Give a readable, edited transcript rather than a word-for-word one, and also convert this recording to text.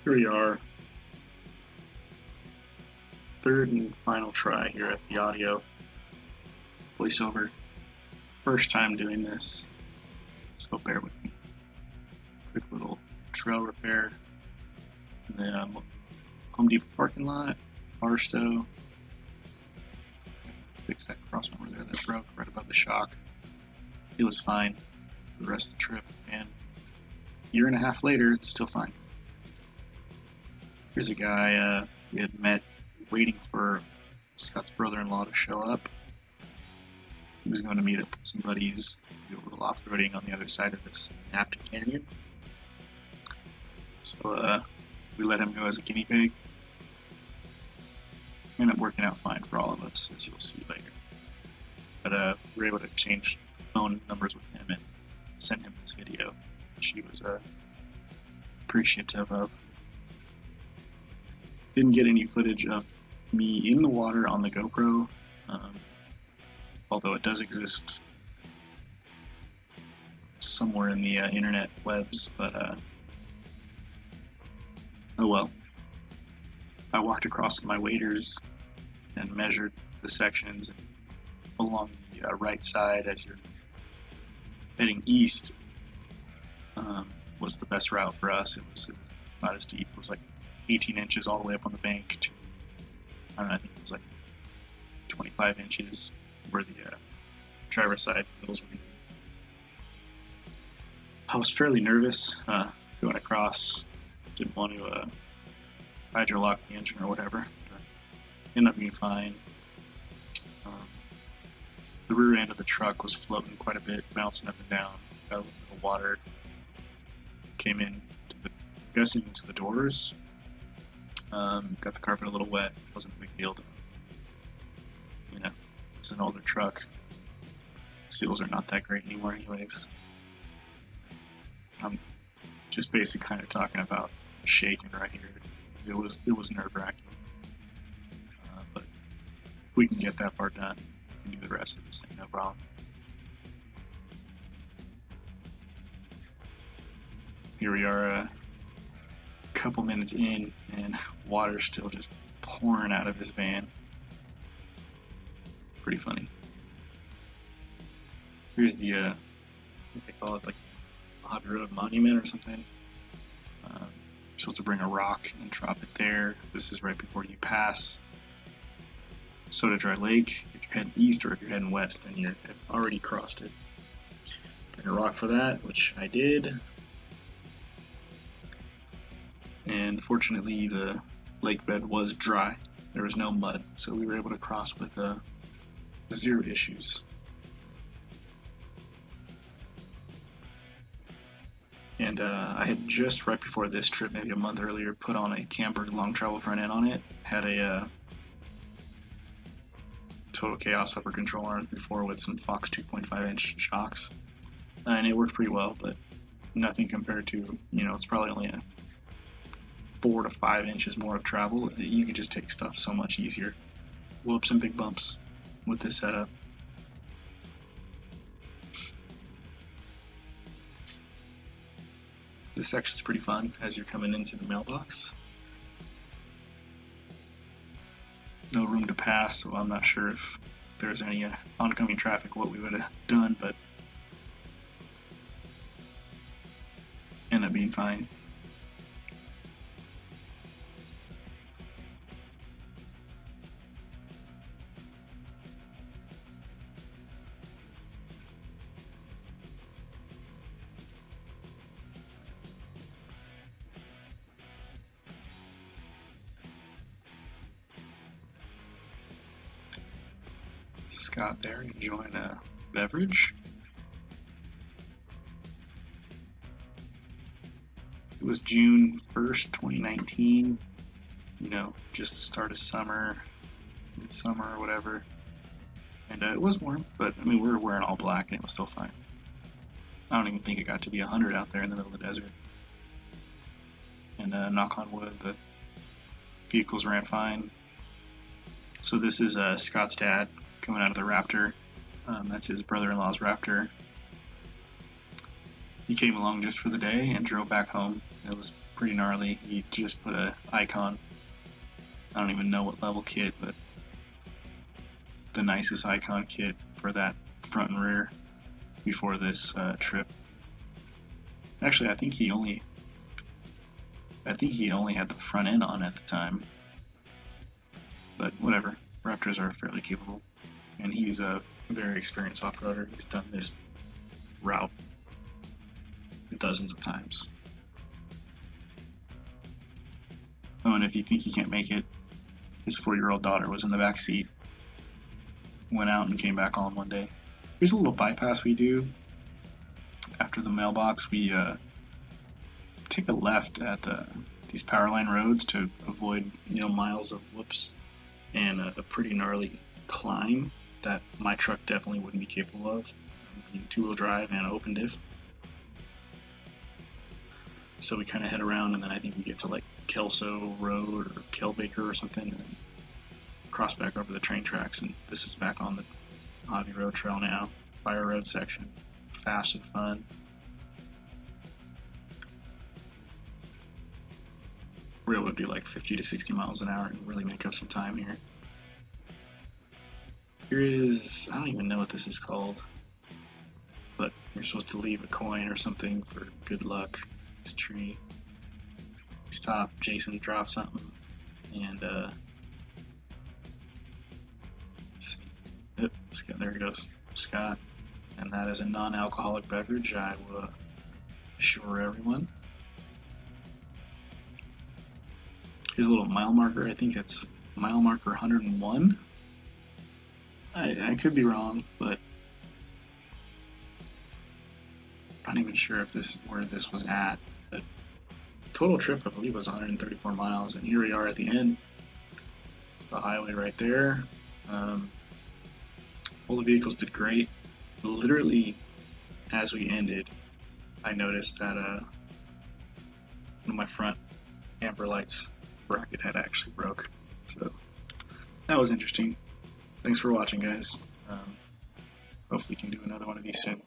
Here we are, third and final try here at the audio voiceover. First time doing this, so bear with me. Quick little trail repair in the Home Depot parking lot, Barstow. Fix that crossmember there that broke right above the shock. It was fine for the rest of the trip, and a year and a half later, it's still fine. Here's a guy we had met waiting for Scott's brother-in-law to show up. He was going to meet up with some buddies, do a little off-roading on the other side of this Napton Canyon. So we let him go as a guinea pig. Ended up working out fine for all of us, as you'll see later. But we were able to exchange phone numbers with him and send him this video, which he was appreciative of. Didn't get any footage of me in the water on the GoPro, although it does exist somewhere in the internet webs, but oh well. I walked across my waders and measured the sections along the right side as you're heading east. Was the best route for us. It was not as deep. It was like 18 inches all the way up on the bank to, I don't know, I think it was like 25 inches where the driver's side wheels were going to be. I was fairly nervous going across. Didn't want to hydrolock the engine or whatever. Ended up being fine. The rear end of the truck was floating quite a bit, bouncing up and down. Got a little bit of water. Came in, into the doors. Got the carpet a little wet. Wasn't a big deal though. You know, it's an older truck. Seals are not that great anymore anyways. I'm just basically kind of talking about shaking right here. It was nerve-wracking. But if we can get that part done, we can do the rest of this thing, no problem. Here we are a couple minutes in, and water's still just pouring out of his van. Pretty funny. Here's the, what they call it, like Mojave Road monument or something. You're supposed to bring a rock and drop it there. This is right before you pass Soda Dry Lake. If you're heading east or if you're heading west, then you've already crossed it. Bring a rock for that, which I did. And fortunately, the lake bed was dry. There was no mud, so we were able to cross with zero issues. And I had just right before this trip, maybe a month earlier, put on a camper long travel front end on it. Had a Total Chaos upper control on it before with some Fox 2.5 inch shocks, and it worked pretty well, but nothing compared to, it's probably only a 4 to 5 inches more of travel. You can just take stuff so much easier. Whoops and big bumps with this setup. This section's pretty fun as you're coming into the mailbox. No room to pass, so I'm not sure if there's any oncoming traffic what we would have done, but ended up being fine. Scott there enjoying a beverage. It was June 1st, 2019, just the start of summer, midsummer or whatever. And it was warm, but we were wearing all black and it was still fine. I don't even think it got to be 100 out there in the middle of the desert. And knock on wood, the vehicles ran fine. So this is Scott's dad coming out of the Raptor. That's his brother-in-law's Raptor. he came along just for the day and drove back home. It was pretty gnarly. He just put a icon. I don't even know what level kit, but the nicest icon kit for that front and rear before this trip. Actually, I think he only had the front end on at the time. But whatever. Raptors are fairly capable, and he's a very experienced off-roader. He's done this route dozens of times. Oh, and if you think he can't make it, his 4-year-old daughter was in the back seat. Went out and came back on one day. Here's a little bypass we do. After the mailbox, we take a left at these power line roads to avoid miles of whoops and a pretty gnarly climb that my truck definitely wouldn't be capable of. Being 2-wheel drive and open diff. So we kind of head around, and then I think we get to like Kelso Road or Kelbaker or something, and then cross back over the train tracks. And this is back on the Mojave Road trail now, Fire Road section, fast and fun. We're able to do like 50 to 60 miles an hour and really make up some time here. Here is, I don't even know what this is called, but you're supposed to leave a coin or something for good luck. This tree. Stop, Jason dropped something, and there it goes, Scott. And that is a non-alcoholic beverage, I will assure everyone. Here's a little mile marker. I think it's mile marker 101. I could be wrong, but I'm not even sure if this where this was at. But total trip, I believe, was 134 miles, and here we are at the end. It's the highway right there. All the vehicles did great. Literally, as we ended, I noticed that one of my front amber lights bracket had actually broke. So that was interesting. Thanks for watching, guys. Hopefully we can do another one of these soon.